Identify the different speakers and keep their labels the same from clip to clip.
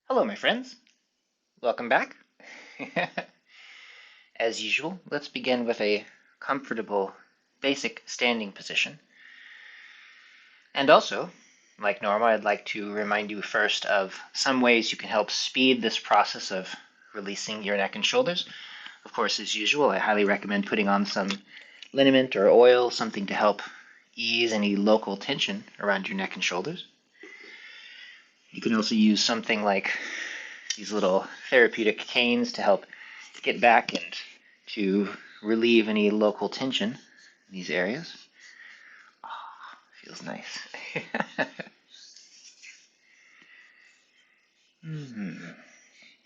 Speaker 1: Hello, my friends. Welcome back. As usual, let's begin with a comfortable, basic standing position. And also, like normal, I'd like to remind you first of some ways you can help speed this process of releasing your neck and shoulders. Of course, as usual, I highly recommend putting on some liniment or oil, something to help ease any local tension around your neck and shoulders. You can also use something like these little therapeutic canes to help get back and to relieve any local tension in these areas. Oh, feels nice.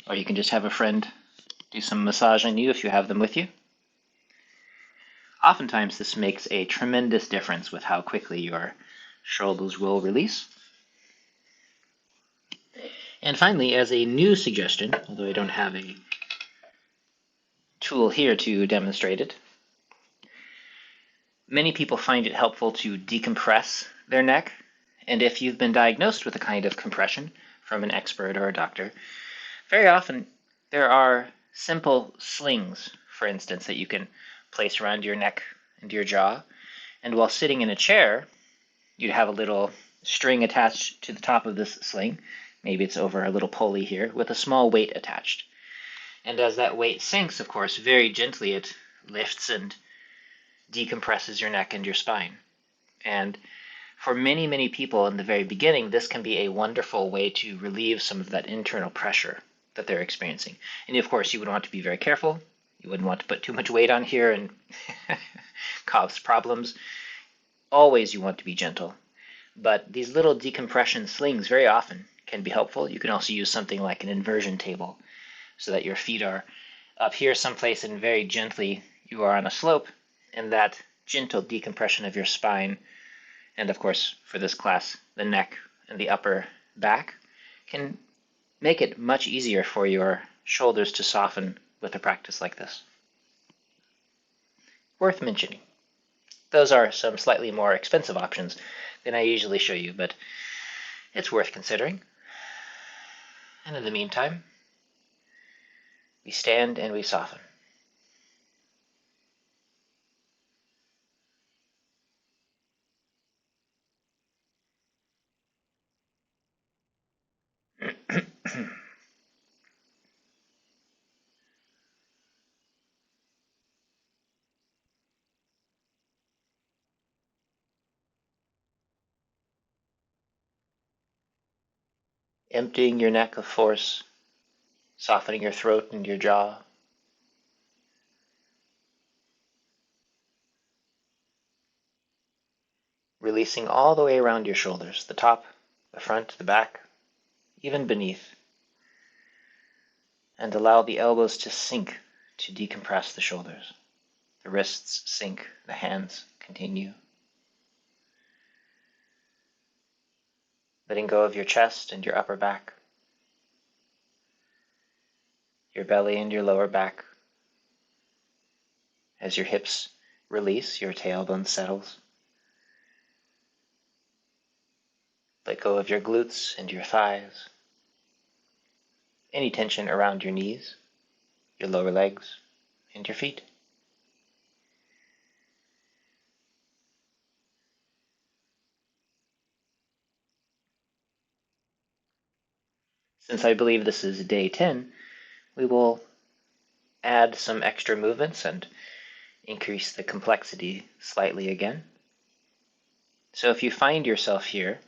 Speaker 1: Or you can just have a friend do some massage on you if you have them with you. Oftentimes this makes a tremendous difference with how quickly your shoulders will release. And finally, as a new suggestion, although I don't have a tool here to demonstrate it, many people find it helpful to decompress their neck, and if you've been diagnosed with a kind of compression from an expert or a doctor, very often there are simple slings, for instance, that you can place around your neck and your jaw, and while sitting in a chair, you'd have a little string attached to the top of this sling. Maybe it's over a little pulley here with a small weight attached. And as that weight sinks, of course, very gently it lifts and decompresses your neck and your spine. And for many, many people in the very beginning, this can be a wonderful way to relieve some of that internal pressure that they're experiencing. And of course, you would want to be very careful. You wouldn't want to put too much weight on here and cause problems. Always you want to be gentle. But these little decompression slings very often can be helpful. You can also use something like an inversion table so that your feet are up here someplace and very gently you are on a slope, and that gentle decompression of your spine, and of course for this class the neck and the upper back, can make it much easier for your shoulders to soften with a practice like this. Worth mentioning. Those are some slightly more expensive options than I usually show you, but it's worth considering. And in the meantime, we stand and we soften. Emptying your neck of force, softening your throat and your jaw. Releasing all the way around your shoulders, the top, the front, the back, even beneath. And allow the elbows to sink to decompress the shoulders. The wrists sink, the hands continue. Letting go of your chest and your upper back, your belly and your lower back. As your hips release, your tailbone settles. Let go of your glutes and your thighs. Any tension around your knees, your lower legs, and your feet. Since I believe this is day 10, we will add some extra movements and increase the complexity slightly again. So if you find yourself here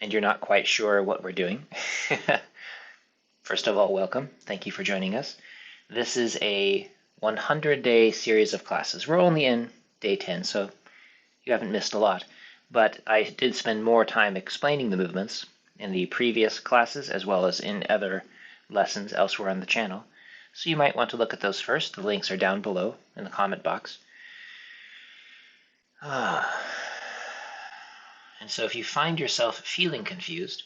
Speaker 1: and you're not quite sure what we're doing, first of all, welcome. Thank you for joining us. This is a 100-day series of classes. We're only in day 10, so you haven't missed a lot. But I did spend more time explaining the movements in the previous classes as well as in other lessons elsewhere on the channel. So you might want to look at those first. The links are down below in the comment box. And so if you find yourself feeling confused,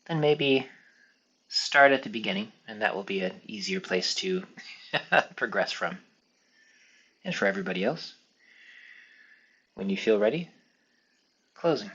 Speaker 1: then maybe start at the beginning, and that will be an easier place to progress from. And for everybody else, when you feel ready, closing.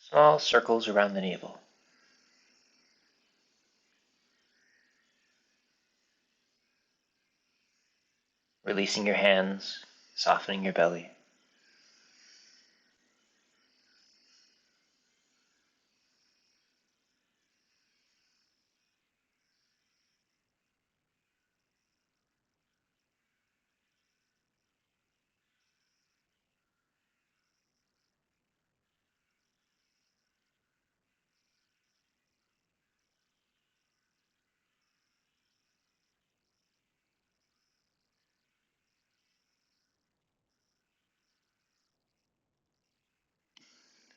Speaker 1: Small circles around the navel. Releasing your hands, softening your belly.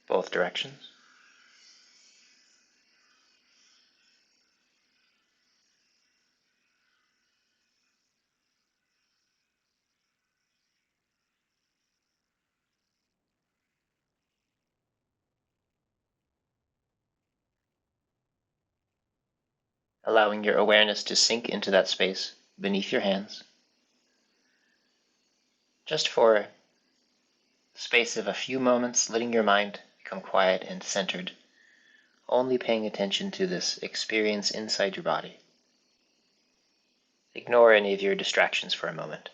Speaker 1: Both directions. Allowing your awareness to sink into that space beneath your hands, just for the space of a few moments, letting your mind become quiet and centered, only paying attention to this experience inside your body. Ignore any of your distractions for a moment.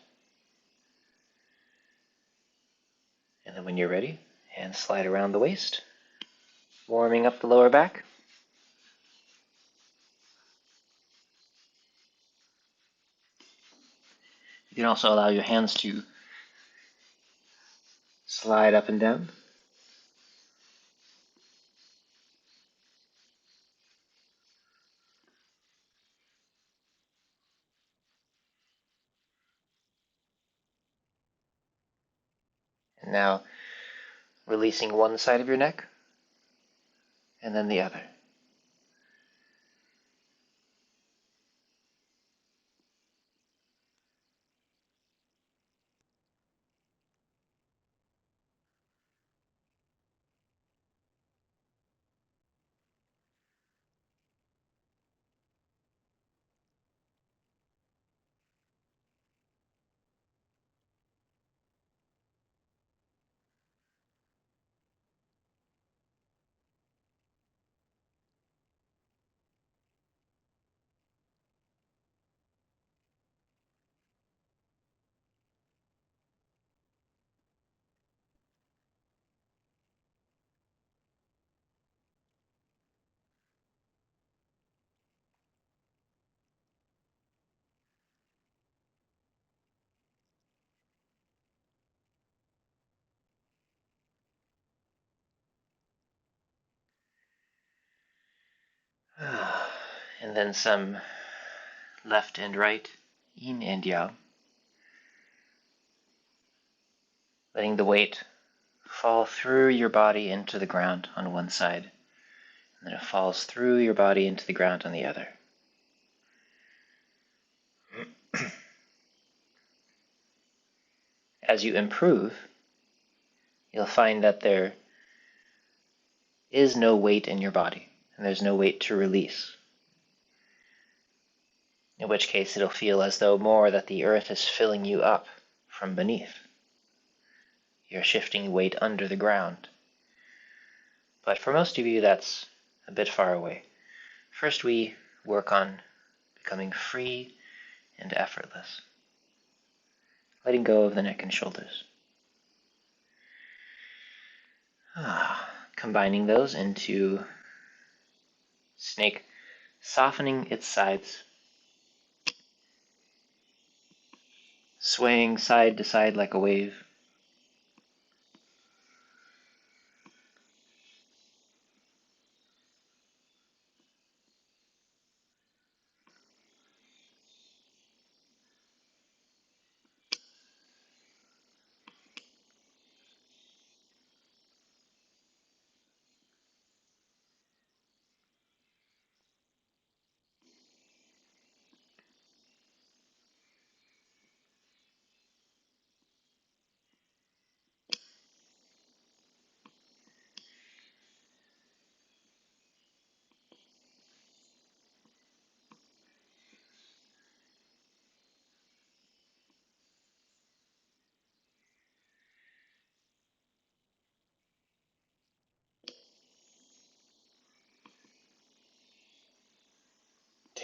Speaker 1: And then when you're ready, hands slide around the waist, warming up the lower back. You can also allow your hands to slide up and down. And now releasing one side of your neck and then the other. And then some left and right, yin and yang. Letting the weight fall through your body into the ground on one side, and then it falls through your body into the ground on the other. As you improve, you'll find that there is no weight in your body, and there's no weight to release. In which case it'll feel as though more that the earth is filling you up from beneath. You're shifting weight under the ground. But for most of you, that's a bit far away. First, we work on becoming free and effortless, letting go of the neck and shoulders. Combining those into snake, softening its sides, swaying side to side like a wave.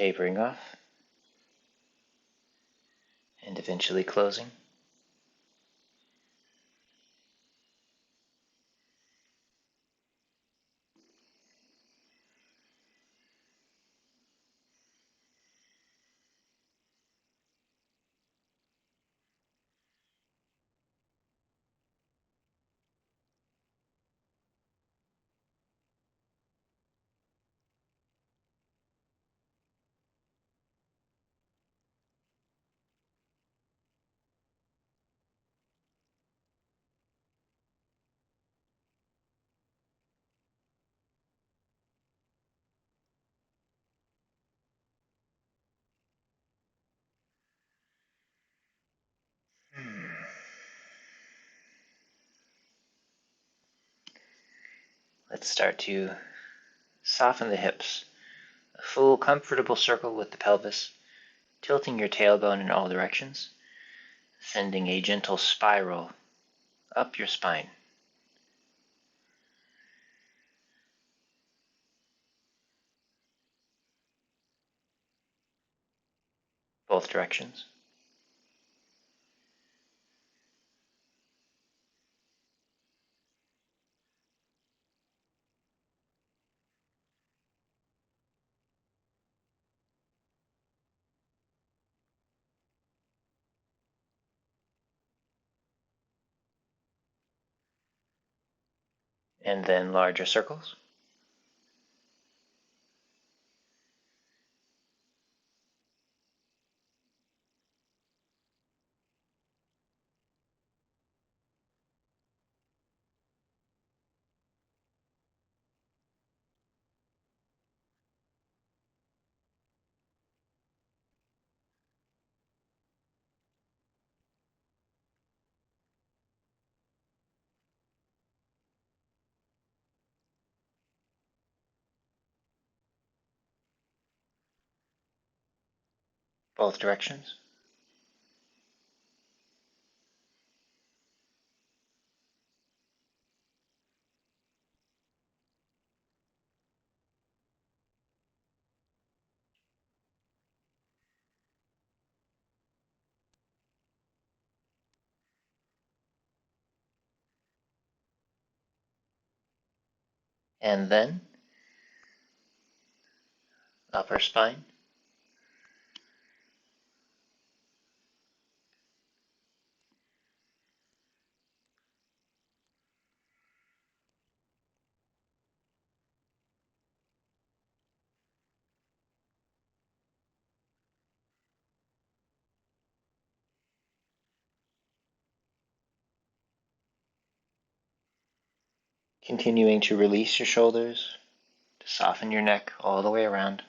Speaker 1: tapering off, and eventually closing. Let's start to soften the hips. A full comfortable circle with the pelvis, tilting your tailbone in all directions, sending a gentle spiral up your spine. Both directions. And then larger circles. Both directions. And then upper spine. Continuing to release your shoulders, to soften your neck all the way around.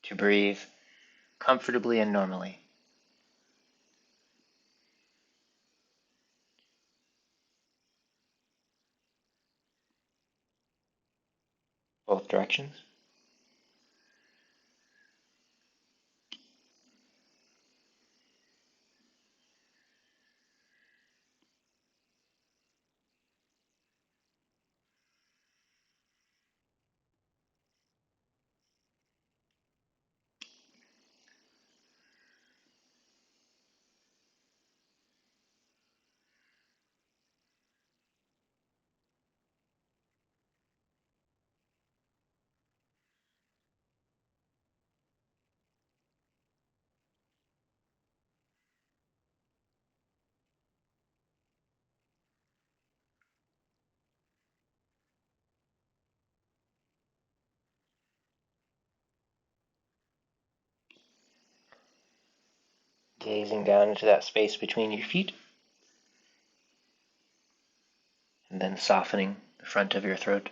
Speaker 1: To breathe comfortably and normally. Both directions. Gazing down into that space between your feet. And then softening the front of your throat.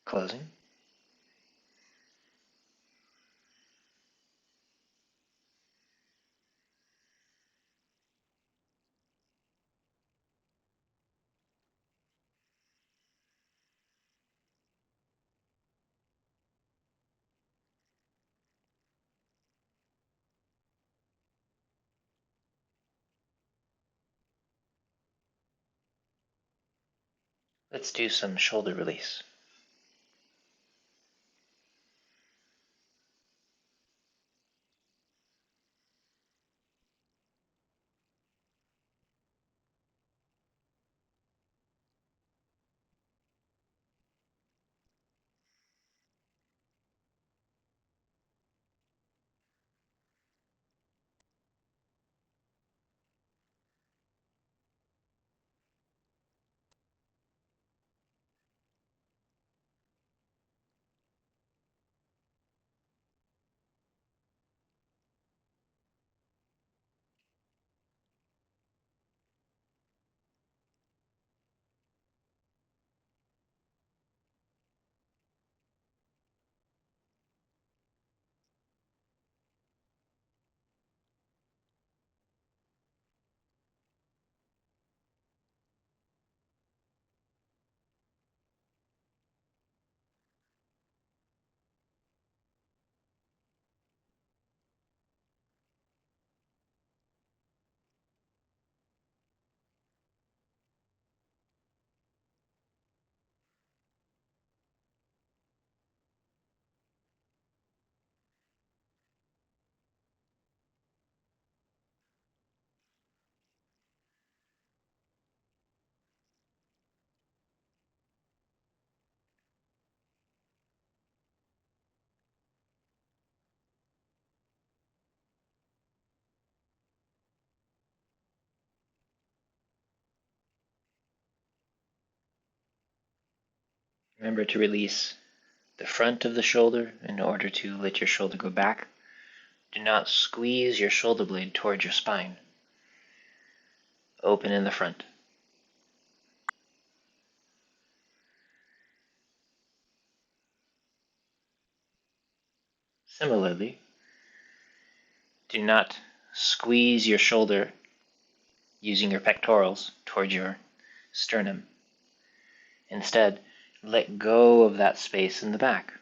Speaker 1: closing. Let's do some shoulder release. Remember to release the front of the shoulder in order to let your shoulder go back. Do not squeeze your shoulder blade towards your spine. Open in the front. Similarly, do not squeeze your shoulder using your pectorals towards your sternum. Instead, let go of that space in the back.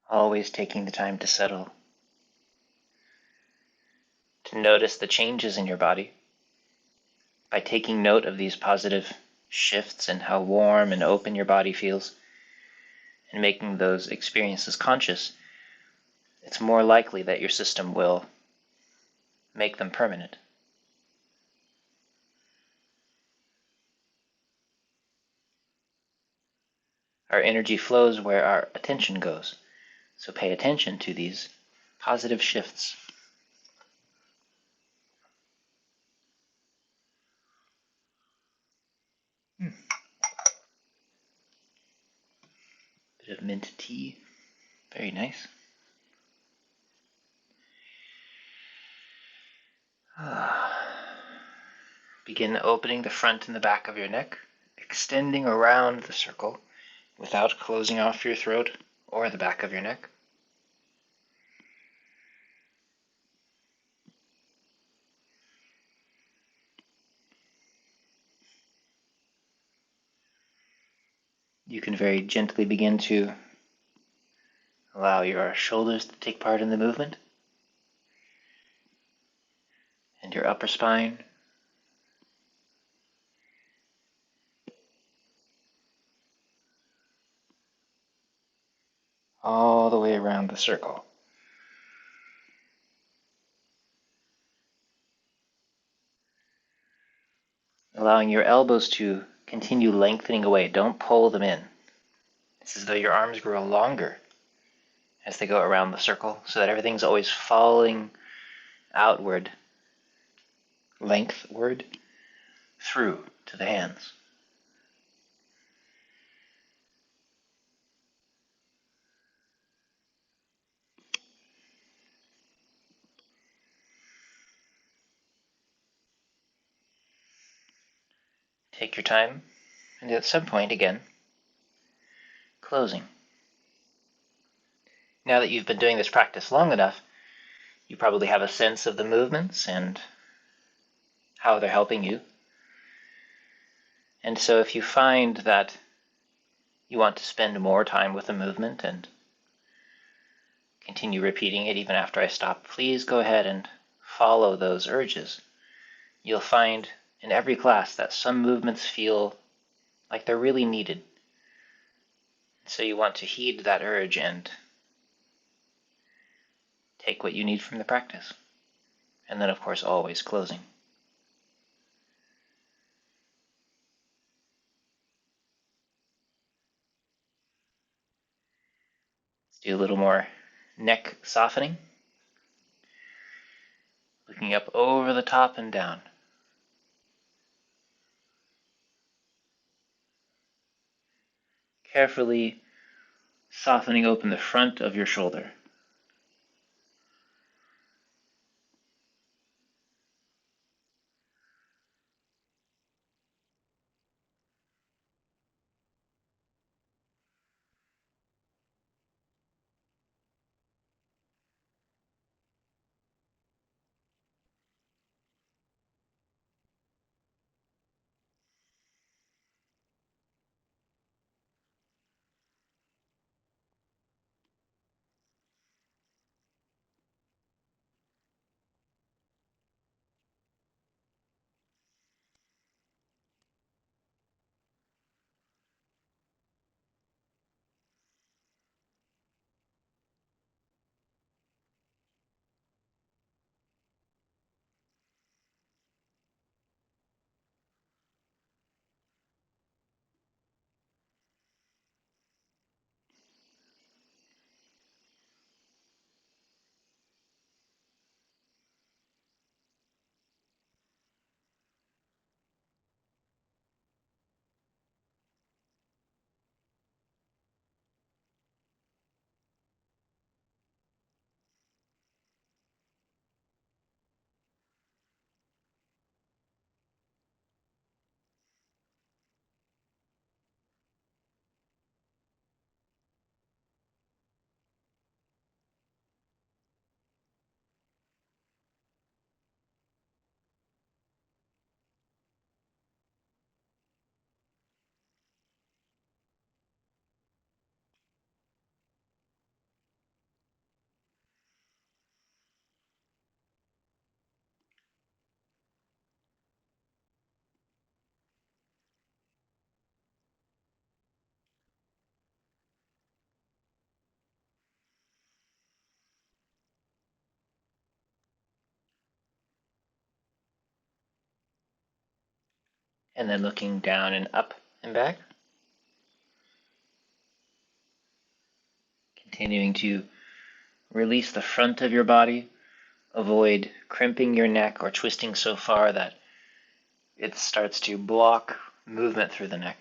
Speaker 1: always taking the time to settle, to notice the changes in your body by taking note of these positive shifts and how warm and open your body feels, and making those experiences conscious. It's more likely that your system will make them permanent. Our energy flows where our attention goes, so pay attention to these positive shifts. Bit of mint tea, very nice. Begin opening the front and the back of your neck, extending around the circle without closing off your throat or the back of your neck. You can very gently begin to allow your shoulders to take part in the movement, and your upper spine. All the way around the circle. Allowing your elbows to continue lengthening away. Don't pull them in. It's as though your arms grow longer as they go around the circle, so that everything's always falling outward, lengthward, through to the hands. Take your time, and at some point, again, closing. Now that you've been doing this practice long enough, you probably have a sense of the movements and how they're helping you. And so if you find that you want to spend more time with the movement and continue repeating it even after I stop, please go ahead and follow those urges. You'll find in every class that some movements feel like they're really needed. So you want to heed that urge and take what you need from the practice. And then, of course, always closing. Let's do a little more neck softening. Looking up over the top and down. Carefully softening open the front of your shoulder. And then looking down and up and back. Continuing to release the front of your body. Avoid crimping your neck or twisting so far that it starts to block movement through the neck.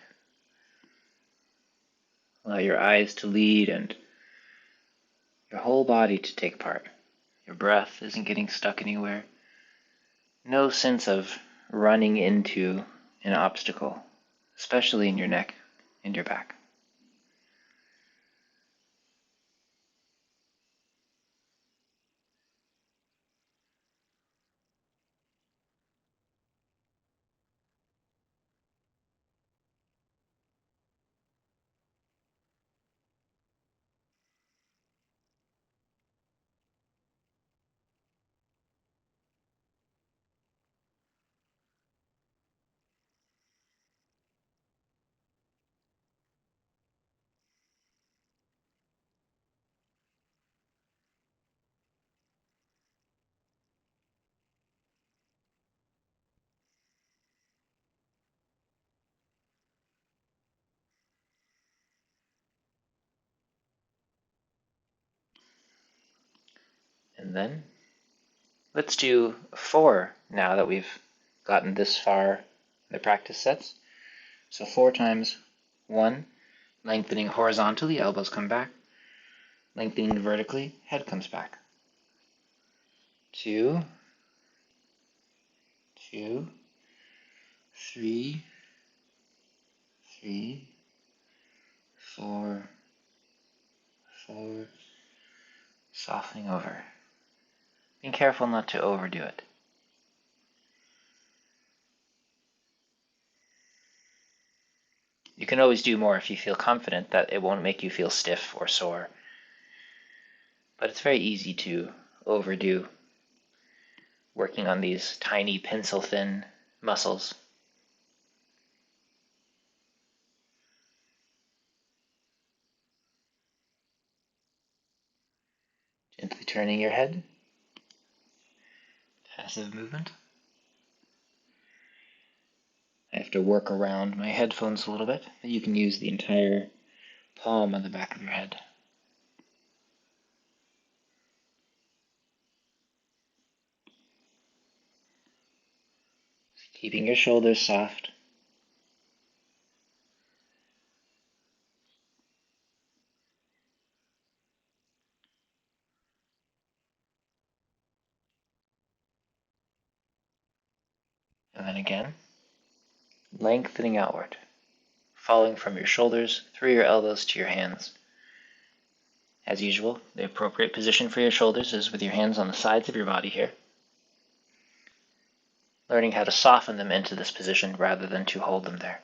Speaker 1: Allow your eyes to lead and your whole body to take part. Your breath isn't getting stuck anywhere. No sense of running into an obstacle, especially in your neck and your back. And then let's do 4 now that we've gotten this far in the practice sets. So 4 times. 1, lengthening horizontally, elbows come back. Lengthening vertically, head comes back. 2, 2, 3, 3, 4, 4, softening over. Being careful not to overdo it. You can always do more if you feel confident that it won't make you feel stiff or sore. But it's very easy to overdo working on these tiny pencil-thin muscles. Gently turning your head. Passive movement. I have to work around my headphones a little bit, but you can use the entire palm on the back of your head. Keeping your shoulders soft. And then again, lengthening outward, falling from your shoulders through your elbows to your hands. As usual, the appropriate position for your shoulders is with your hands on the sides of your body here. Learning how to soften them into this position rather than to hold them there.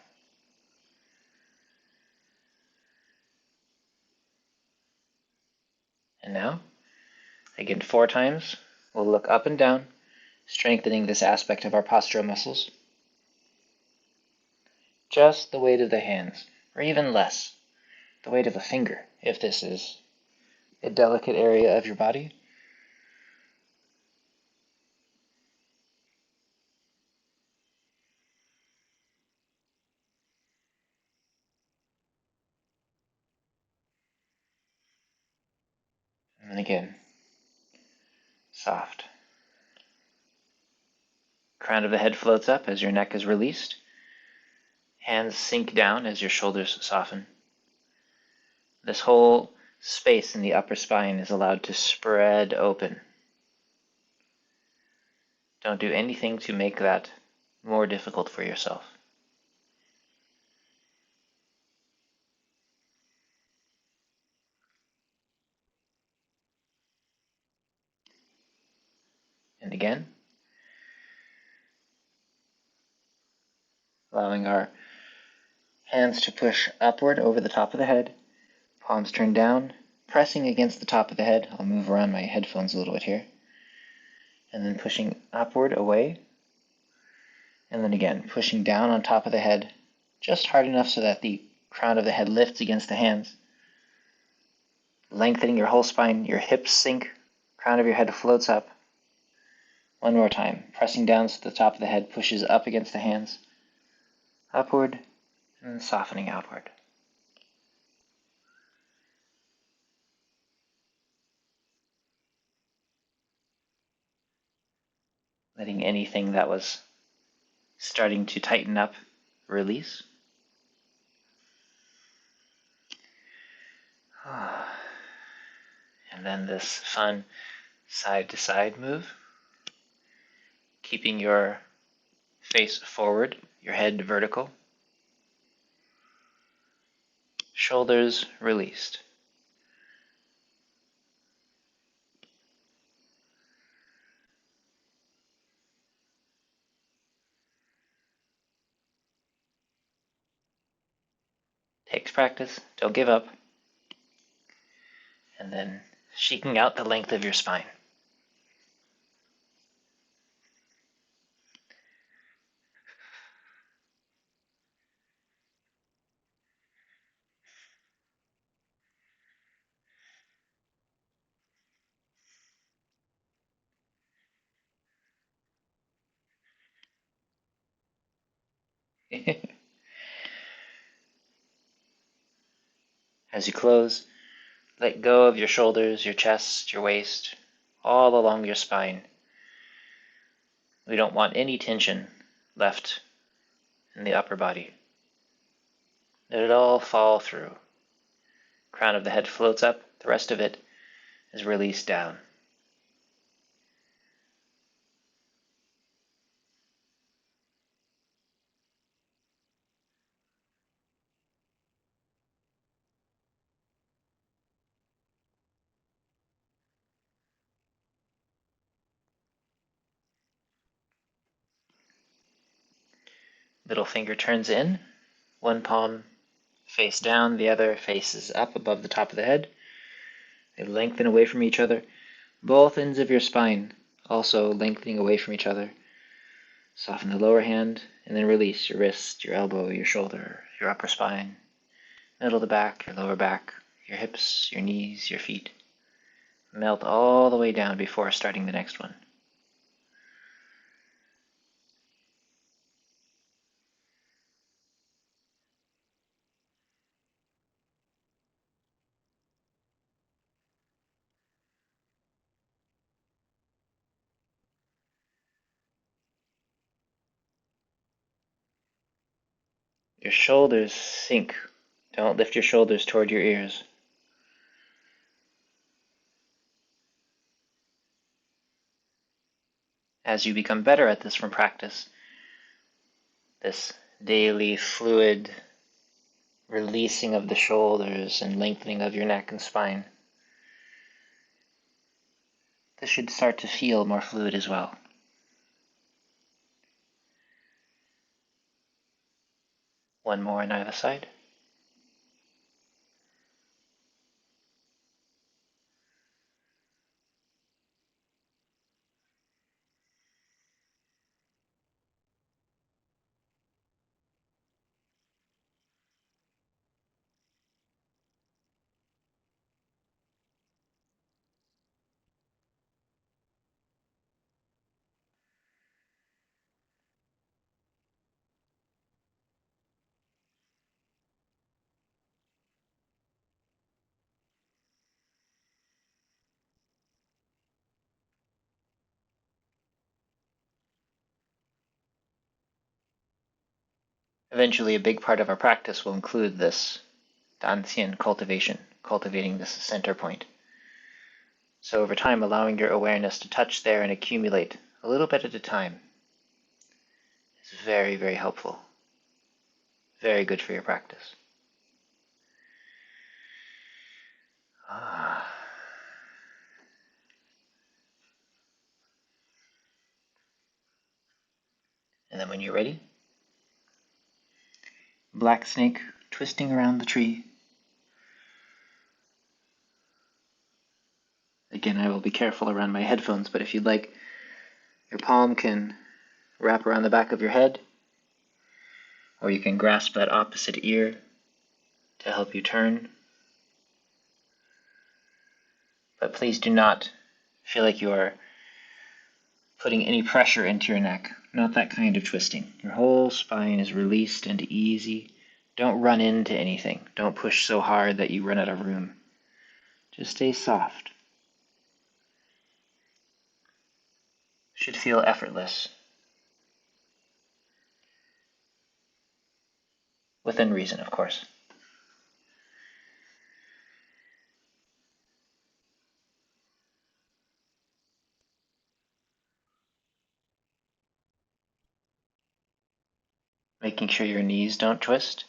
Speaker 1: And now, again 4 times, we'll look up and down, strengthening this aspect of our postural muscles. Just the weight of the hands, or even less, the weight of a finger, if this is a delicate area of your body. And then again, soft. Crown of the head floats up as your neck is released. Hands sink down as your shoulders soften. This whole space in the upper spine is allowed to spread open. Don't do anything to make that more difficult for yourself. And again, allowing our hands to push upward over the top of the head, palms turned down, pressing against the top of the head. I'll move around my headphones a little bit here. And then pushing upward away. And then again, pushing down on top of the head, just hard enough so that the crown of the head lifts against the hands. Lengthening your whole spine, your hips sink, crown of your head floats up. One more time, pressing down so the top of the head pushes up against the hands. upward, and softening outward. Letting anything that was starting to tighten up release. And then this fun side-to-side move, keeping your face forward, your head vertical, shoulders released. Takes practice, don't give up. And then shaking out the length of your spine. As you close, let go of your shoulders, your chest, your waist, all along your spine. We don't want any tension left in the upper body. Let it all fall through. Crown of the head floats up, the rest of it is released down. Middle finger turns in, one palm face down, the other faces up above the top of the head. They lengthen away from each other. Both ends of your spine also lengthening away from each other. Soften the lower hand, and then release your wrist, your elbow, your shoulder, your upper spine, middle of the back, your lower back, your hips, your knees, your feet. Melt all the way down before starting the next one. Your shoulders sink. Don't lift your shoulders toward your ears. As you become better at this from practice, this daily fluid releasing of the shoulders and lengthening of your neck and spine, this should start to feel more fluid as well. One more on either side. Eventually, a big part of our practice will include this Dantian cultivation, cultivating this center point. So over time, allowing your awareness to touch there and accumulate a little bit at a time is very, very helpful. Very good for your practice. And then when you're ready, black snake twisting around the tree. Again, I will be careful around my headphones, but if you'd like, your palm can wrap around the back of your head, or you can grasp that opposite ear to help you turn. But please do not feel like you are putting any pressure into your neck. Not that kind of twisting. Your whole spine is released and easy. Don't run into anything. Don't push so hard that you run out of room. Just stay soft. Should feel effortless. Within reason, of course. Making sure your knees don't twist.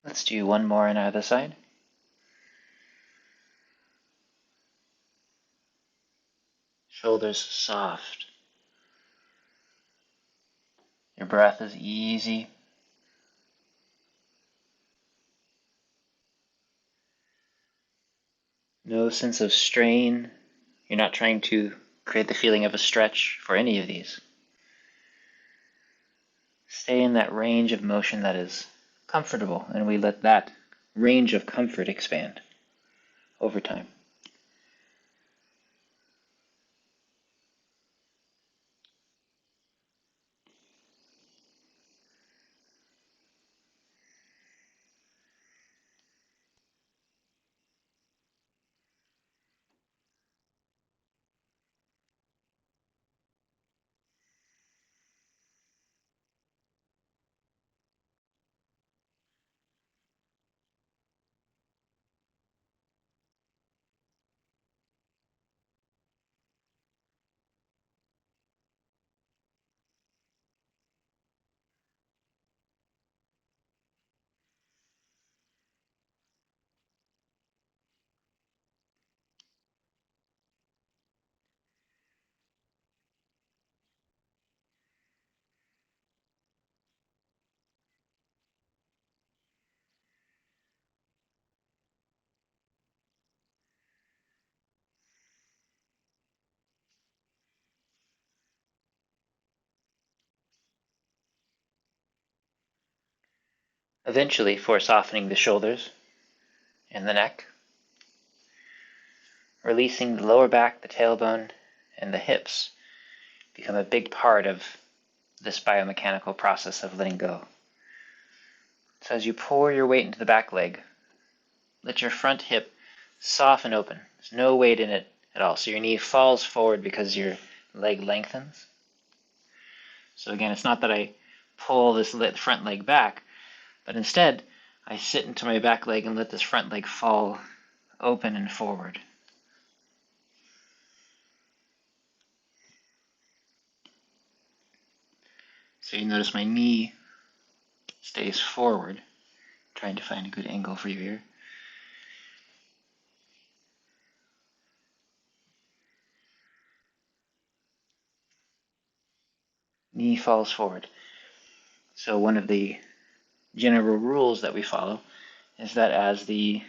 Speaker 1: Let's do one more on either side. Shoulders soft. Your breath is easy. No sense of strain. You're not trying to create the feeling of a stretch for any of these. Stay in that range of motion that is comfortable, and we let that range of comfort expand over time. Eventually, for softening the shoulders and the neck, releasing the lower back, the tailbone, and the hips become a big part of this biomechanical process of letting go. So as you pour your weight into the back leg, let your front hip soften open. There's no weight in it at all. So your knee falls forward because your leg lengthens. So again, it's not that I pull this front leg back, but instead I sit into my back leg and let this front leg fall open and forward. So you notice my knee stays forward, trying to find a good angle for you here. Knee falls forward. So one of the general rules that we follow is that as you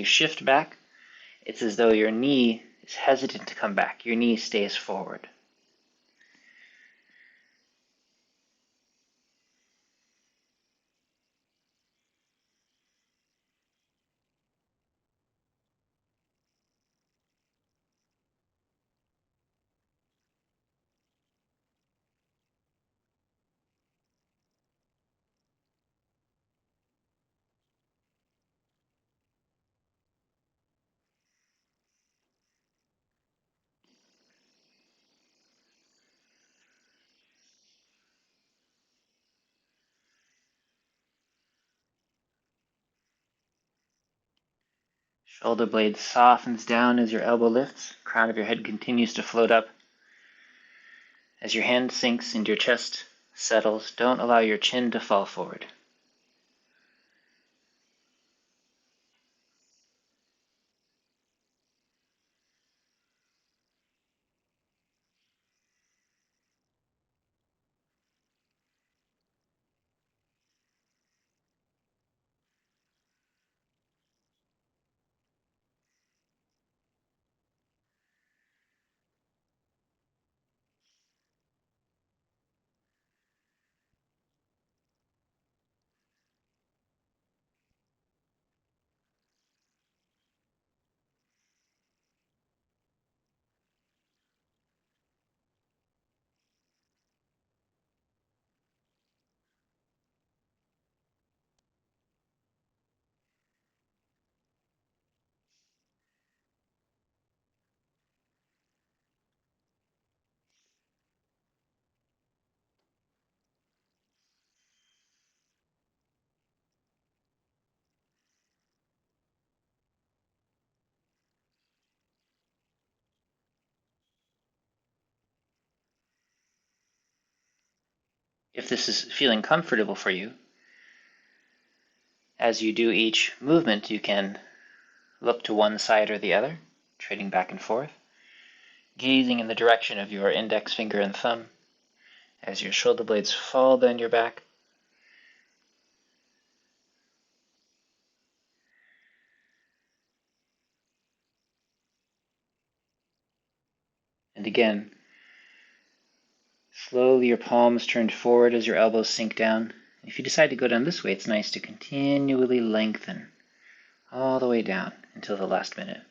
Speaker 1: shift back, it's as though your knee is hesitant to come back. Your knee stays forward. Shoulder blade softens down as your elbow lifts. Crown of your head continues to float up. As your hand sinks into your chest, settles, don't allow your chin to fall forward. If this is feeling comfortable for you, as you do each movement, you can look to one side or the other, trading back and forth, gazing in the direction of your index finger and thumb as your shoulder blades fall down your back. And again, slowly your palms turned forward as your elbows sink down. If you decide to go down this way, it's nice to continually lengthen all the way down until the last minute.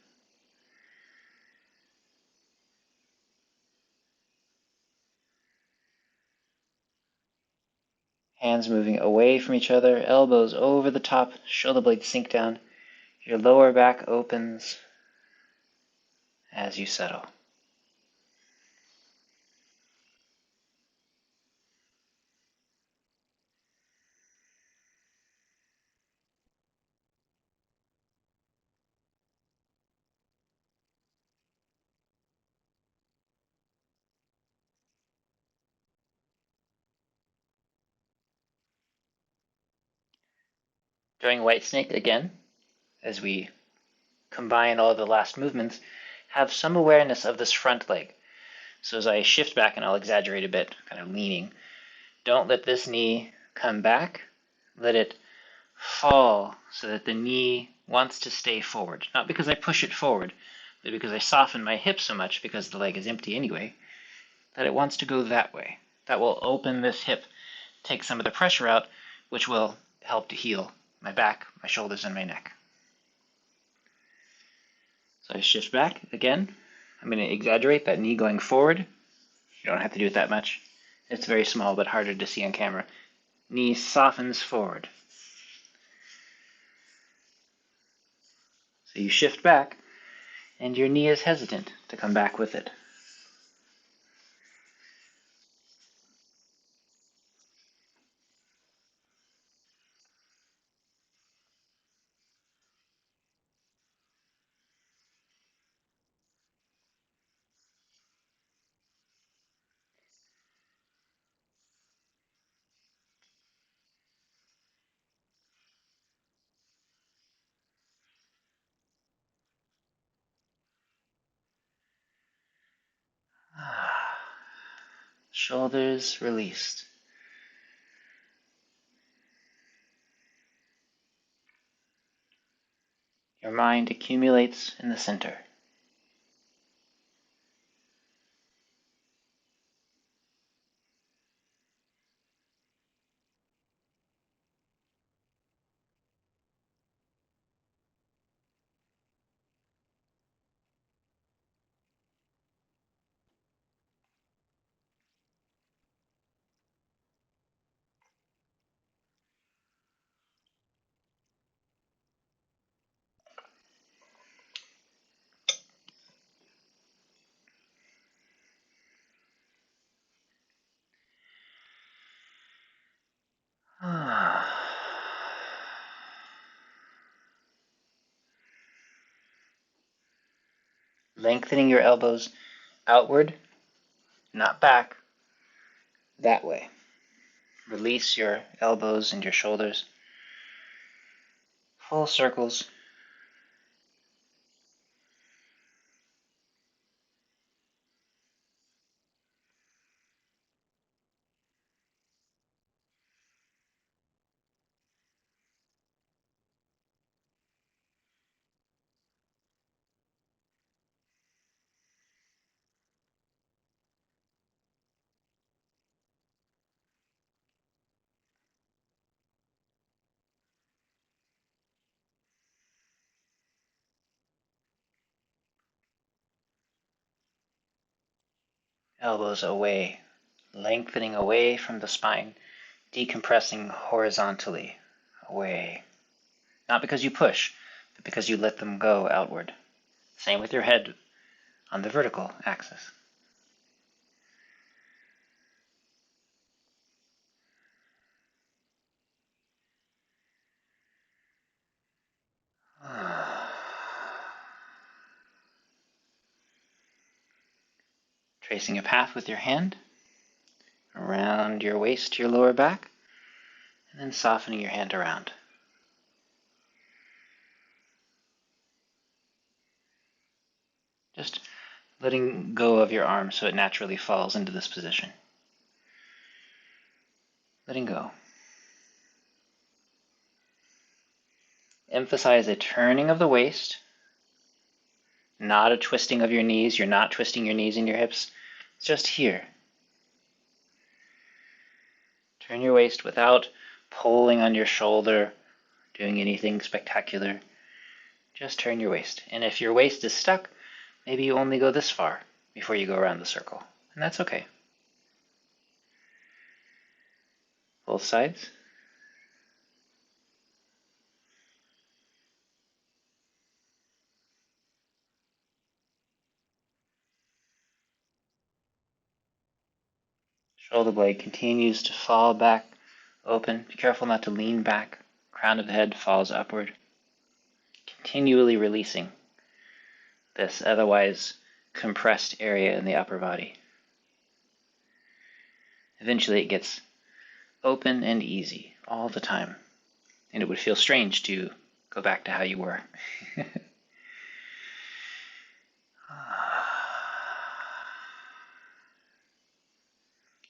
Speaker 1: Hands moving away from each other, elbows over the top, shoulder blades sink down. Your lower back opens as you settle. During White Snake, again, as we combine all the last movements, have some awareness of this front leg. So as I shift back, and I'll exaggerate a bit, kind of leaning, don't let this knee come back. Let it fall so that the knee wants to stay forward. Not because I push it forward, but because I soften my hip so much, because the leg is empty anyway, that it wants to go that way. That will open this hip, take some of the pressure out, which will help to heal my back, my shoulders, and my neck. So I shift back again. I'm going to exaggerate that knee going forward. You don't have to do it that much. It's very small, but harder to see on camera. Knee softens forward. So you shift back, and your knee is hesitant to come back with it. Shoulders released. Your mind accumulates in the center. lengthening your elbows outward, not back, that way. Release your elbows and your shoulders. Full circles. Elbows away, lengthening away from the spine, decompressing horizontally, away. Not because you push, but because you let them go outward. Same with your head on the vertical axis. Tracing a path with your hand around your waist to your lower back, and then softening your hand around. Just letting go of your arm so it naturally falls into this position. Letting go. Emphasize a turning of the waist, not a twisting of your knees. You're not twisting your knees and your hips. It's just here. Turn your waist without pulling on your shoulder, doing anything spectacular. Just turn your waist. And if your waist is stuck, maybe you only go this far before you go around the circle. And that's okay. Both sides. Shoulder blade continues to fall back, open. Be careful not to lean back. Crown of the head falls upward. Continually releasing this otherwise compressed area in the upper body. Eventually it gets open and easy all the time. And it would feel strange to go back to how you were.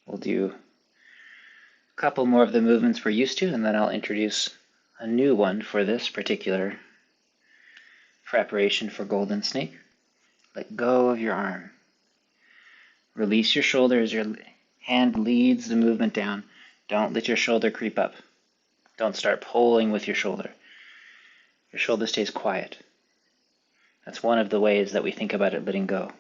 Speaker 1: We'll do a couple more of the movements we're used to, and then I'll introduce a new one for this particular preparation for Golden Snake. Let go of your arm. Release your shoulder as your hand leads the movement down. Don't let your shoulder creep up. Don't start pulling with your shoulder. Your shoulder stays quiet. That's one of the ways that we think about it letting go.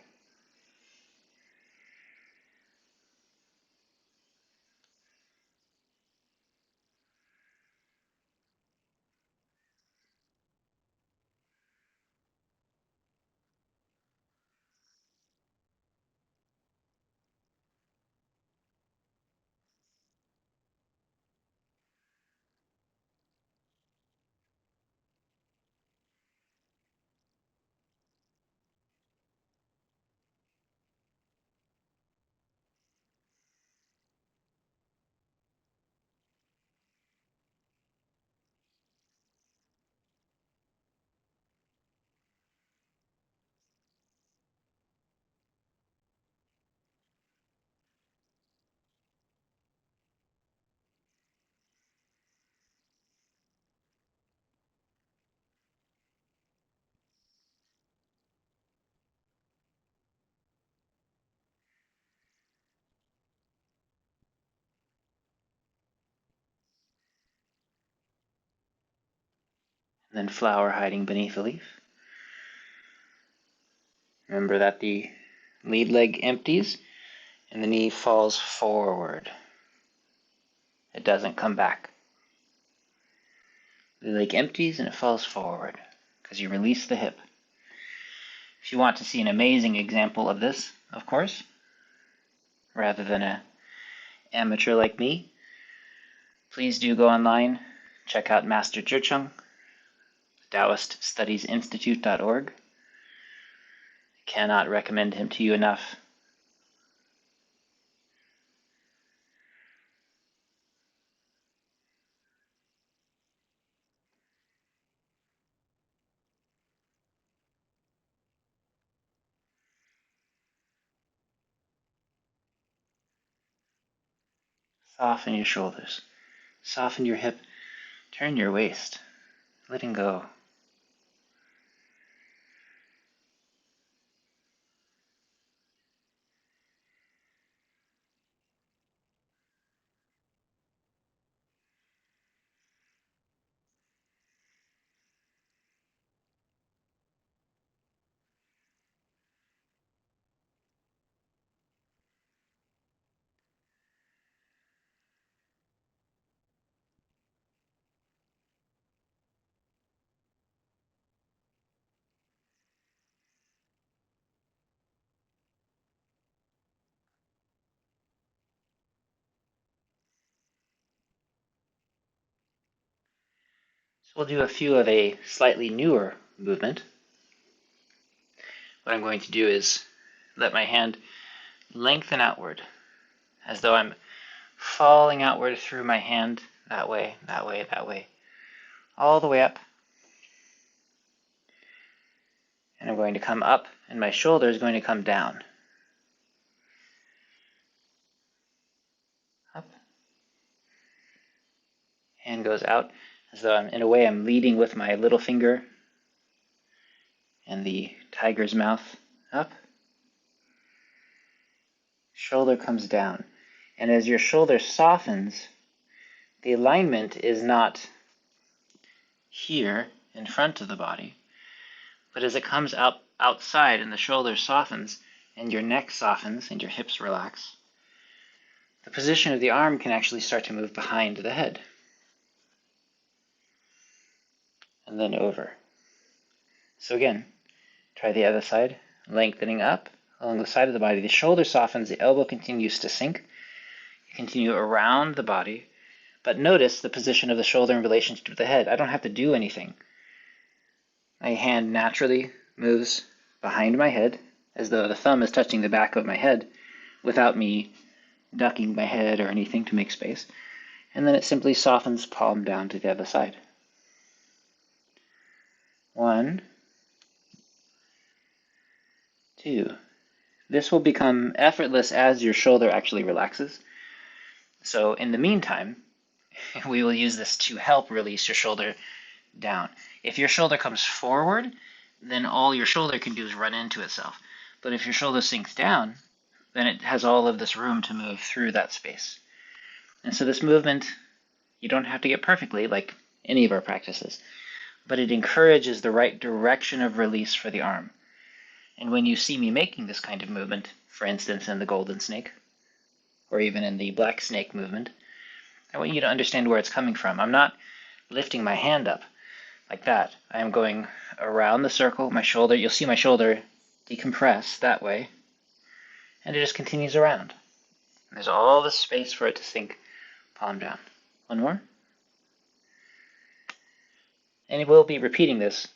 Speaker 1: And then flower hiding beneath the leaf. Remember that the lead leg empties and the knee falls forward. It doesn't come back. The leg empties and it falls forward because you release the hip. If you want to see an amazing example of this, of course, rather than an amateur like me, please do go online, check out Master Chikung, TaoistStudiesInstitute.org. Cannot recommend him to you enough. Soften your shoulders. Soften your hip. Turn your waist. Letting go. So we'll do a few of a slightly newer movement. What I'm going to do is let my hand lengthen outward, as though I'm falling outward through my hand, that way, that way, that way, all the way up. And I'm going to come up, and my shoulder is going to come down. Up. Hand goes out, as though in a way I'm leading with my little finger and the tiger's mouth. Up. Shoulder comes down. And as your shoulder softens, the alignment is not here in front of the body, but as it comes up outside and the shoulder softens and your neck softens and your hips relax, the position of the arm can actually start to move behind the head. And then over. So again, try the other side, lengthening up along the side of the body. The shoulder softens, the elbow continues to sink. You continue around the body, but notice the position of the shoulder in relation to the head. I don't have to do anything. My hand naturally moves behind my head, as though the thumb is touching the back of my head, without me ducking my head or anything to make space. And then it simply softens palm down to the other side. 1, 2. This will become effortless as your shoulder actually relaxes. So in the meantime, we will use this to help release your shoulder down. If your shoulder comes forward, then all your shoulder can do is run into itself. But if your shoulder sinks down, then it has all of this room to move through that space. And so this movement, you don't have to get perfectly like any of our practices, but it encourages the right direction of release for the arm. And when you see me making this kind of movement, for instance in the golden snake, or even in the black snake movement, I want you to understand where it's coming from. I'm not lifting my hand up like that. I am going around the circle, my shoulder, you'll see my shoulder decompress that way, and it just continues around. And there's all this space for it to sink palm down. One more. And we'll be repeating this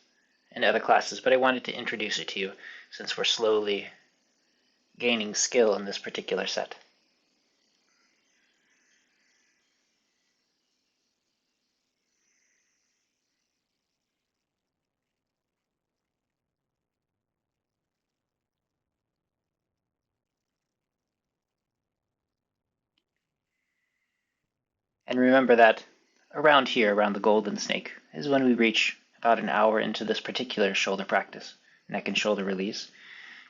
Speaker 1: in other classes, but I wanted to introduce it to you since we're slowly gaining skill in this particular set. And remember that around here, around the golden snake, is when we reach about an hour into this particular shoulder practice, neck and shoulder release.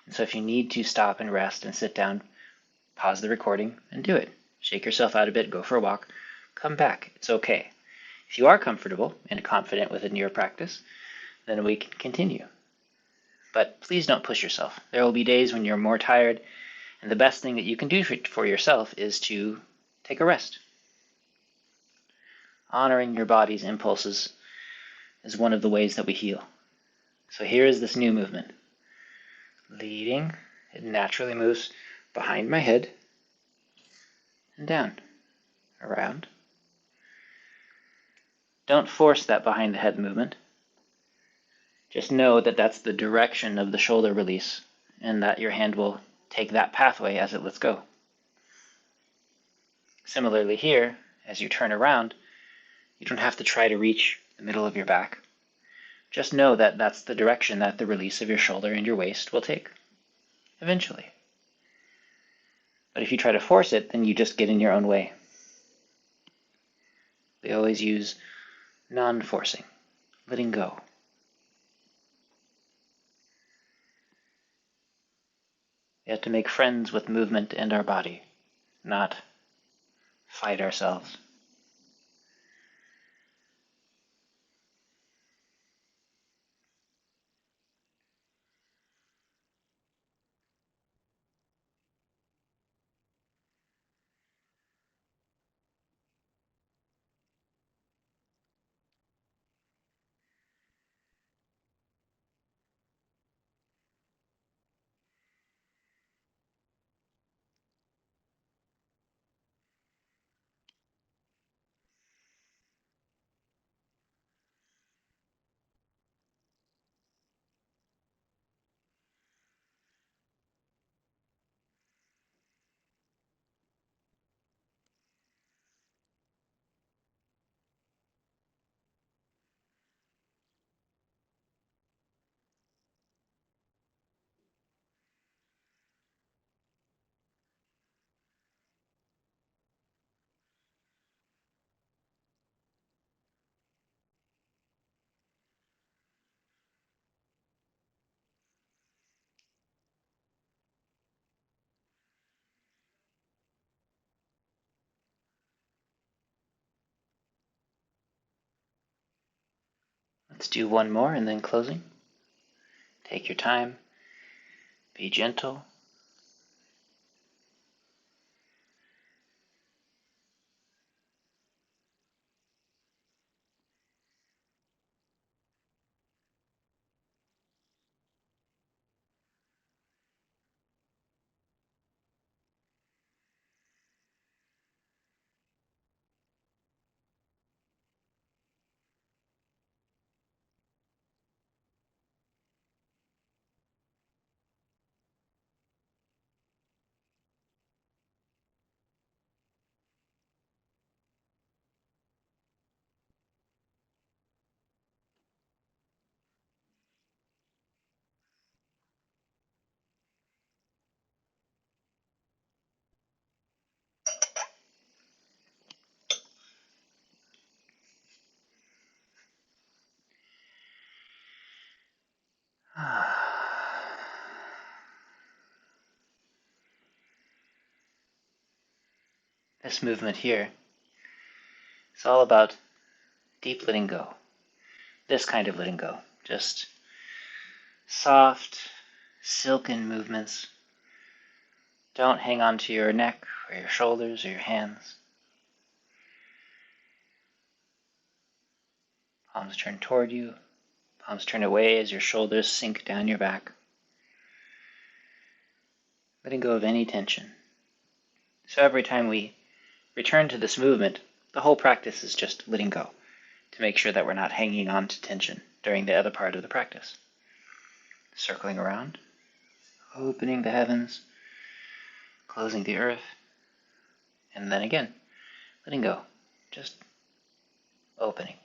Speaker 1: And so if you need to stop and rest and sit down, pause the recording and do it. Shake yourself out a bit, go for a walk, come back. It's okay. If you are comfortable and confident within your practice, then we can continue. But please don't push yourself. There will be days when you're more tired, and the best thing that you can do for yourself is to take a rest. Honoring your body's impulses is one of the ways that we heal. So here is this new movement. Leading, it naturally moves behind my head and down, around. Don't force that behind the head movement. Just know that that's the direction of the shoulder release, and that your hand will take that pathway as it lets go. Similarly here, as you turn around, you don't have to try to reach the middle of your back. Just know that that's the direction that the release of your shoulder and your waist will take, eventually. But if you try to force it, then you just get in your own way. We always use non-forcing, letting go. We have to make friends with movement and our body, not fight ourselves. Let's do one more and then closing. Take your time. Be gentle. This movement here is all about deep letting go. This kind of letting go. Just soft, silken movements. Don't hang on to your neck or your shoulders or your hands. Palms turn toward you. Palms turn away as your shoulders sink down your back. Letting go of any tension. So every time we return to this movement, the whole practice is just letting go to make sure that we're not hanging on to tension during the other part of the practice. Circling around, opening the heavens, closing the earth, and then again, letting go, just opening,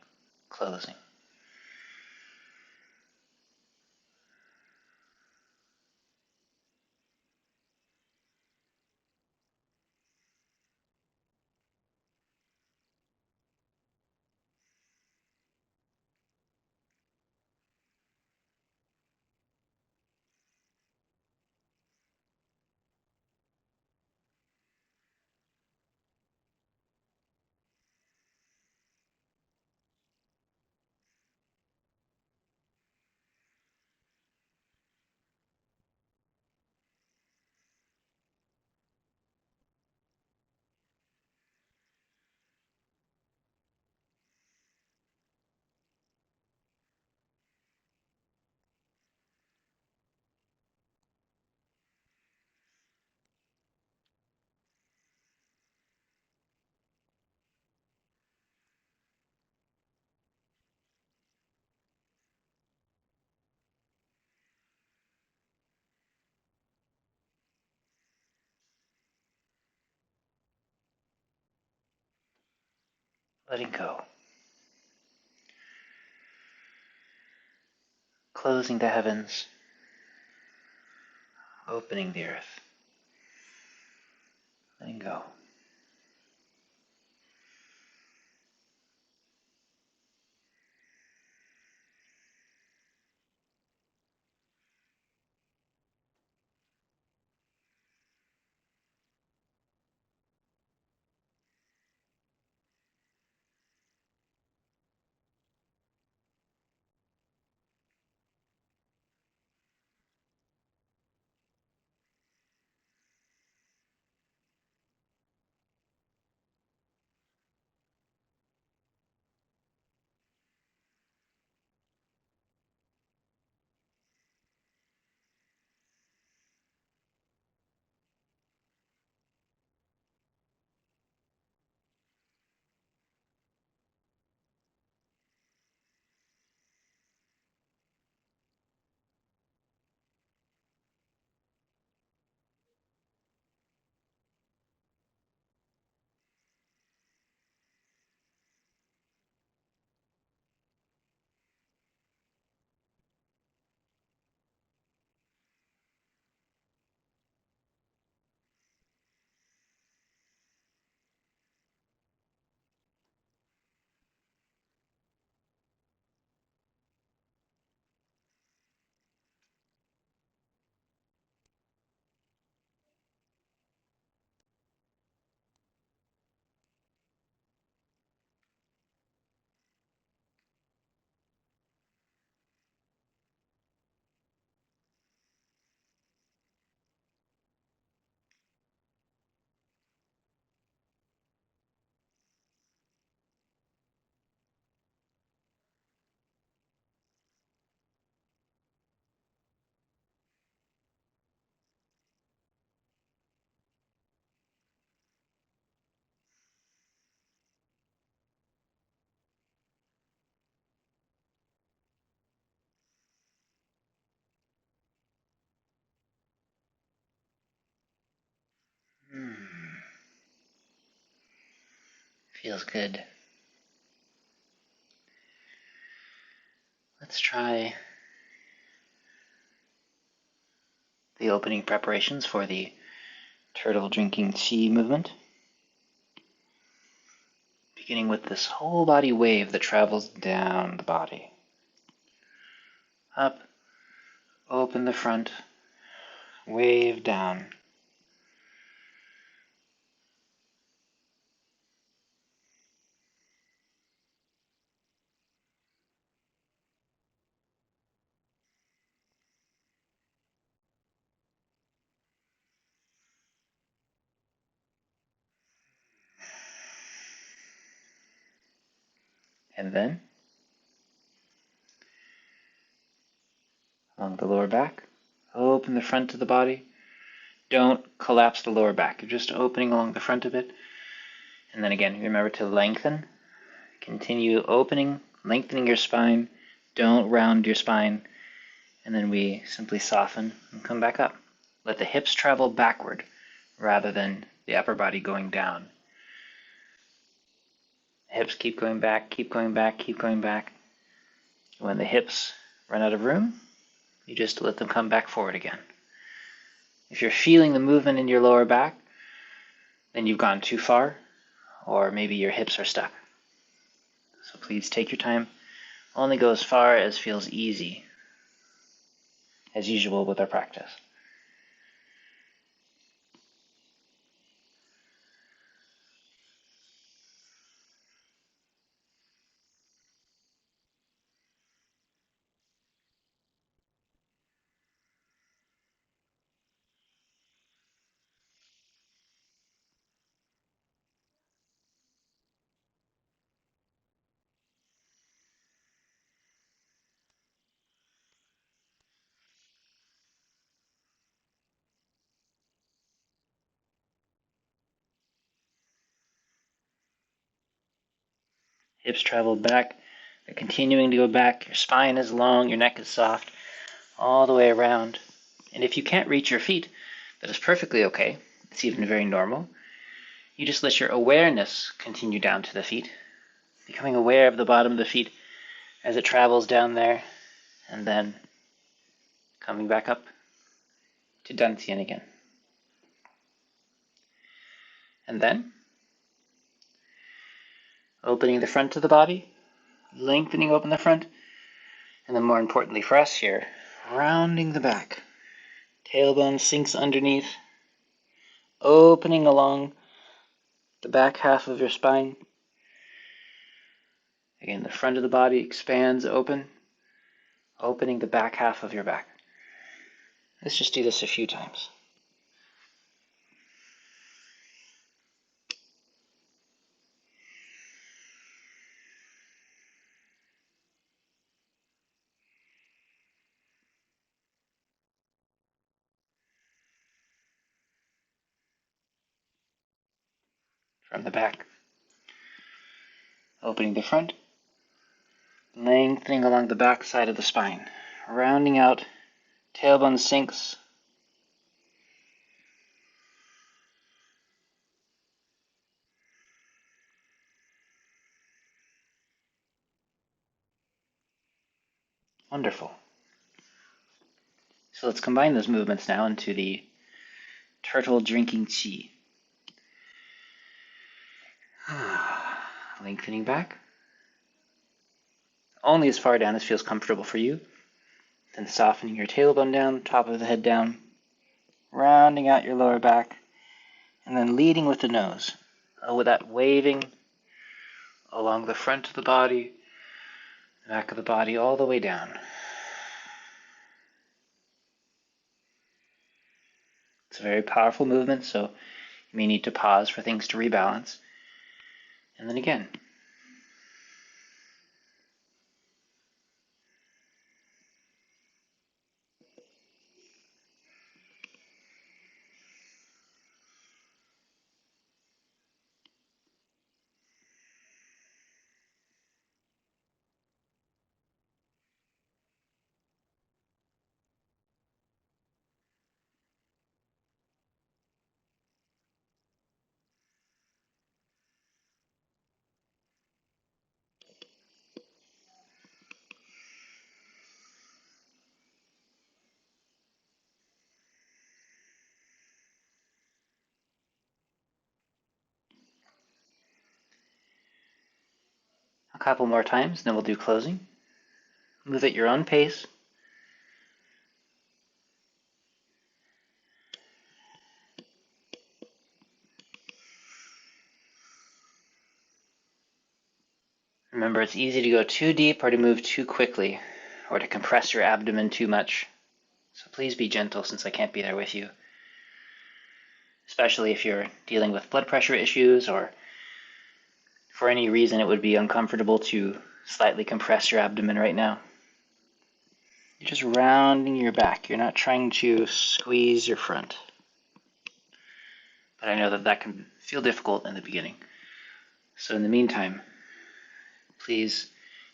Speaker 1: closing. letting go. Closing the heavens, opening the earth, letting go. Feels good. Let's try the opening preparations for the turtle drinking tea movement. Beginning with this whole body wave that travels down the body. Up, open the front, wave down. And then, along the lower back, open the front of the body. Don't collapse the lower back. You're just opening along the front of it. And then again, remember to lengthen. Continue opening, lengthening your spine. Don't round your spine. And then we simply soften and come back up. Let the hips travel backward rather than the upper body going down. Hips keep going back, keep going back, keep going back. When the hips run out of room, you just let them come back forward again. If you're feeling the movement in your lower back, then you've gone too far, or maybe your hips are stuck. So please take your time. Only go as far as feels easy, as usual with our practice. Hips travel back. They're continuing to go back. Your spine is long. Your neck is soft. All the way around. And if you can't reach your feet, that is perfectly okay. It's even very normal. You just let your awareness continue down to the feet. becoming aware of the bottom of the feet as it travels down there, and then coming back up to Dantian again. And then opening the front of the body, lengthening open the front, and then more importantly for us here, rounding the back. Tailbone sinks underneath, opening along the back half of your spine. Again, the front of the body expands open, opening the back half of your back. Let's just do this a few times. From the back, opening the front, lengthening along the back side of the spine, rounding out, tailbone sinks, wonderful. So let's combine those movements now into the turtle drinking tea. Lengthening back, only as far down as feels comfortable for you. Then softening your tailbone down, top of the head down, rounding out your lower back, and then leading with the nose, with that waving along the front of the body, the back of the body, all the way down. It's a very powerful movement, so you may need to pause for things to rebalance. And then again. A couple more times, then we'll do closing. Move at your own pace. Remember, it's easy to go too deep or to move too quickly, or to compress your abdomen too much. So please be gentle since I can't be there with you. Especially if you're dealing with blood pressure issues, or for any reason it would be uncomfortable to slightly compress your abdomen right now. You're just rounding your back. You're not trying to squeeze your front. But I know that that can feel difficult in the beginning. So in the meantime, please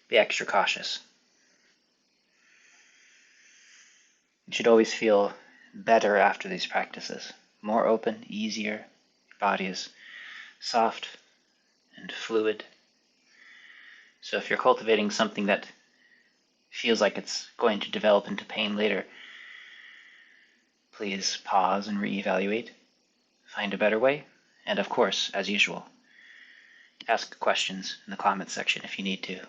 Speaker 1: be extra cautious. You should always feel better after these practices. More open, easier. Your body is soft and fluid. So if you're cultivating something that feels like it's going to develop into pain later, please pause and reevaluate, find a better way, and of course, as usual, ask questions in the comments section if you need to.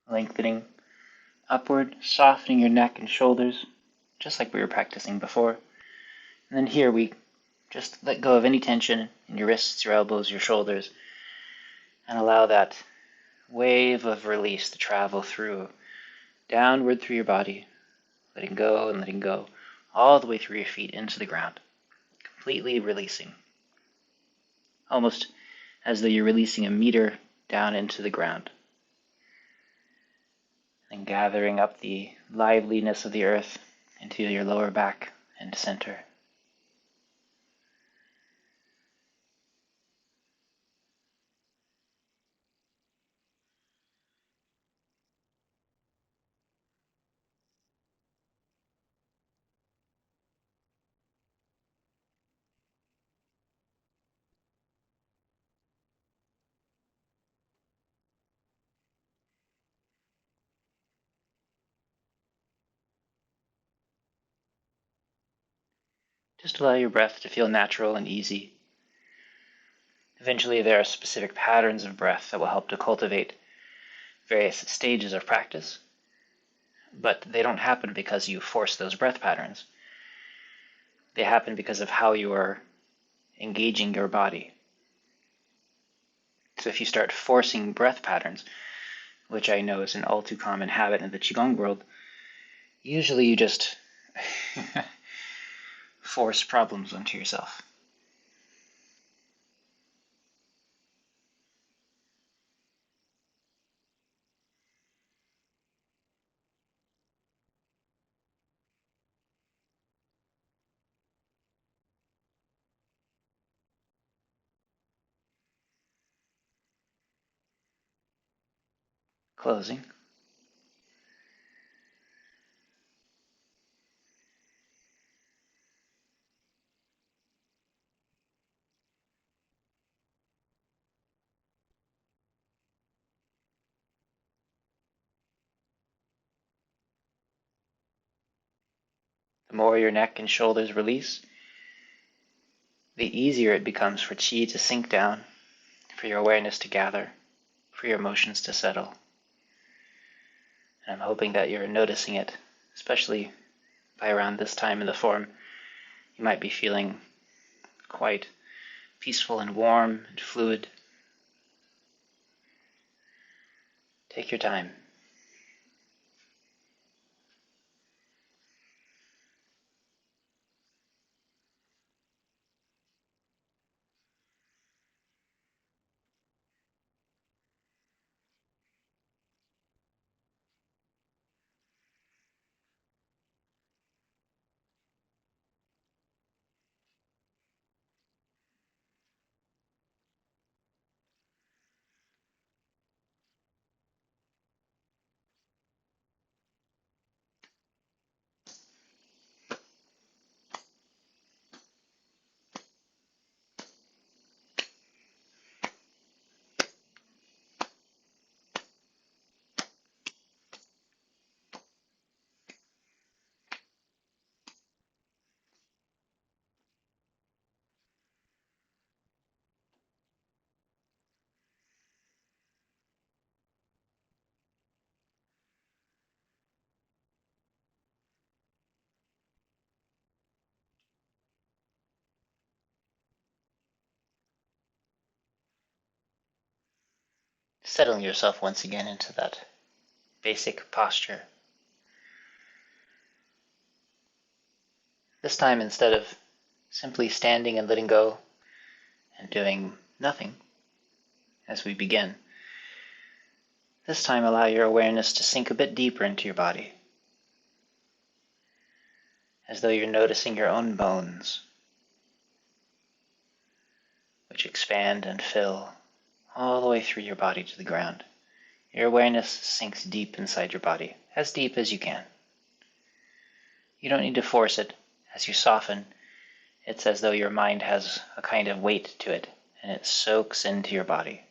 Speaker 1: Lengthening upward, softening your neck and shoulders, just like we were practicing before. And then here we just let go of any tension in your wrists, your elbows, your shoulders, and allow that wave of release to travel through, downward through your body, letting go and letting go, all the way through your feet into the ground, completely releasing, almost as though you're releasing a meter down into the ground, and gathering up the liveliness of the earth into your lower back and center. Just allow your breath to feel natural and easy. Eventually, there are specific patterns of breath that will help to cultivate various stages of practice, but they don't happen because you force those breath patterns. They happen because of how you are engaging your body. So if you start forcing breath patterns, which I know is an all too common habit in the Qigong world, usually you just force problems onto yourself. Closing. The more your neck and shoulders release, the easier it becomes for qi to sink down, for your awareness to gather, for your emotions to settle. And I'm hoping that you're noticing it, especially by around this time in the form. You might be feeling quite peaceful and warm and fluid. Take your time. Settling yourself once again into that basic posture. This time, instead of simply standing and letting go and doing nothing as we begin, this time allow your awareness to sink a bit deeper into your body, as though you're noticing your own bones, which expand and fill all the way through your body to the ground. Your awareness sinks deep inside your body, as deep as you can. You don't need to force it. As you soften, it's as though your mind has a kind of weight to it, and it soaks into your body.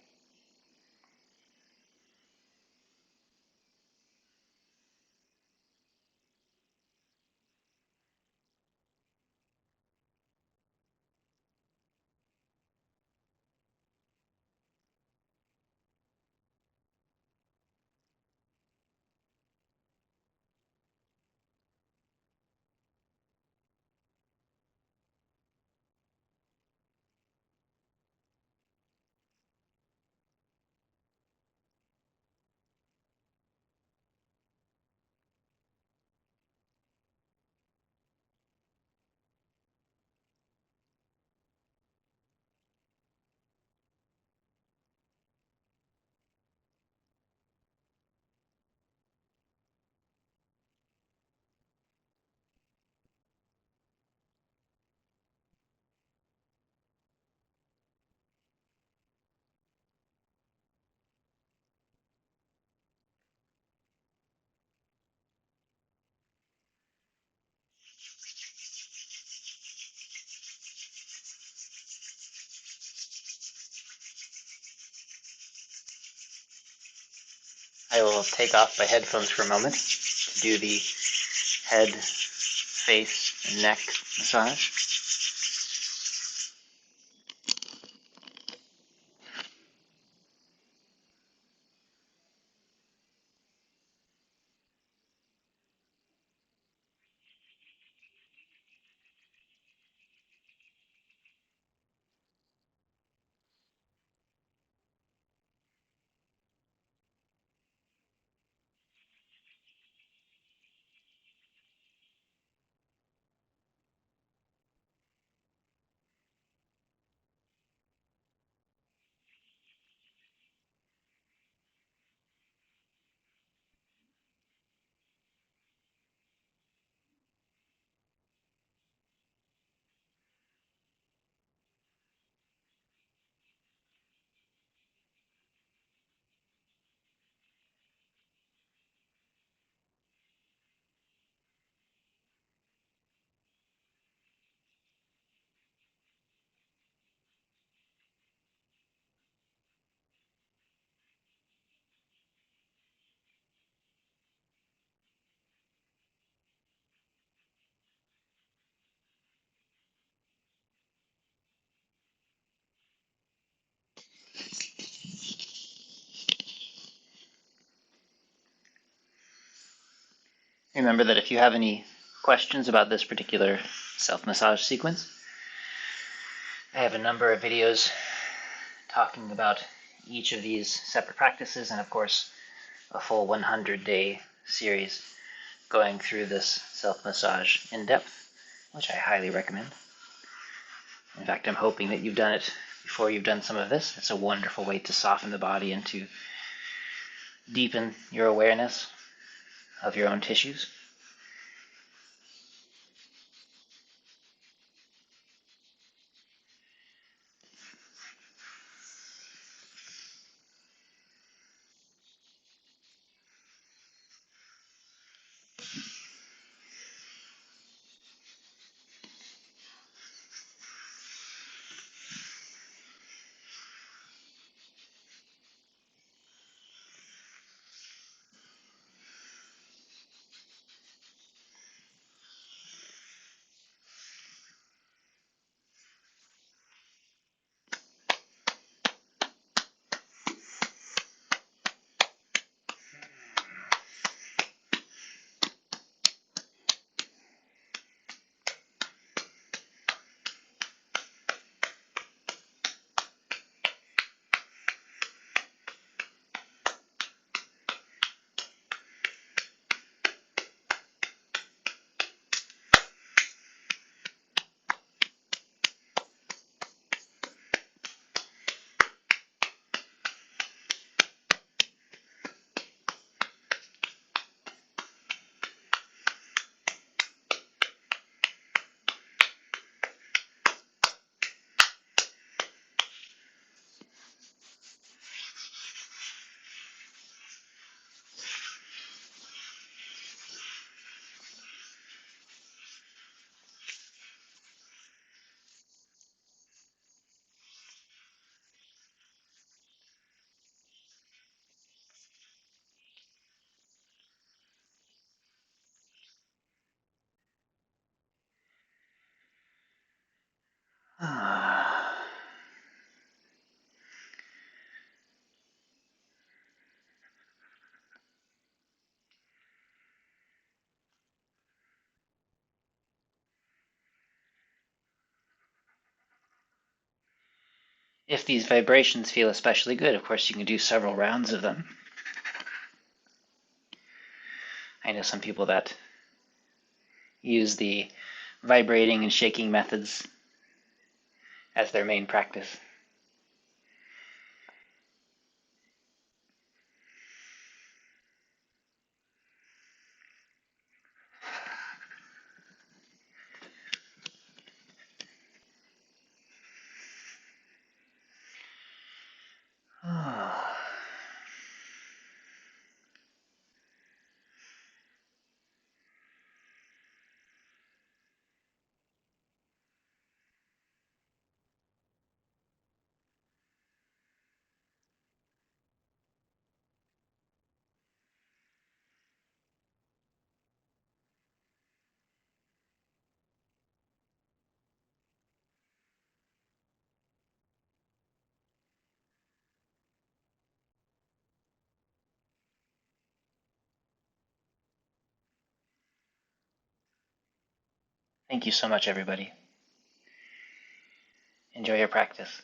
Speaker 1: will take off my headphones for a moment to do the head, face, and neck massage. Remember that if you have any questions about this particular self-massage sequence, I have a number of videos talking about each of these separate practices, and of course a full 100-day series going through this self-massage in depth, which I highly recommend. In fact, I'm hoping that you've done it before you've done some of this. It's a wonderful way to soften the body and to deepen your awareness of your own tissues. If these vibrations feel especially good, of course you can do several rounds of them. I know some people that use the vibrating and shaking methods as their main practice. Thank you so much, everybody. Enjoy your practice.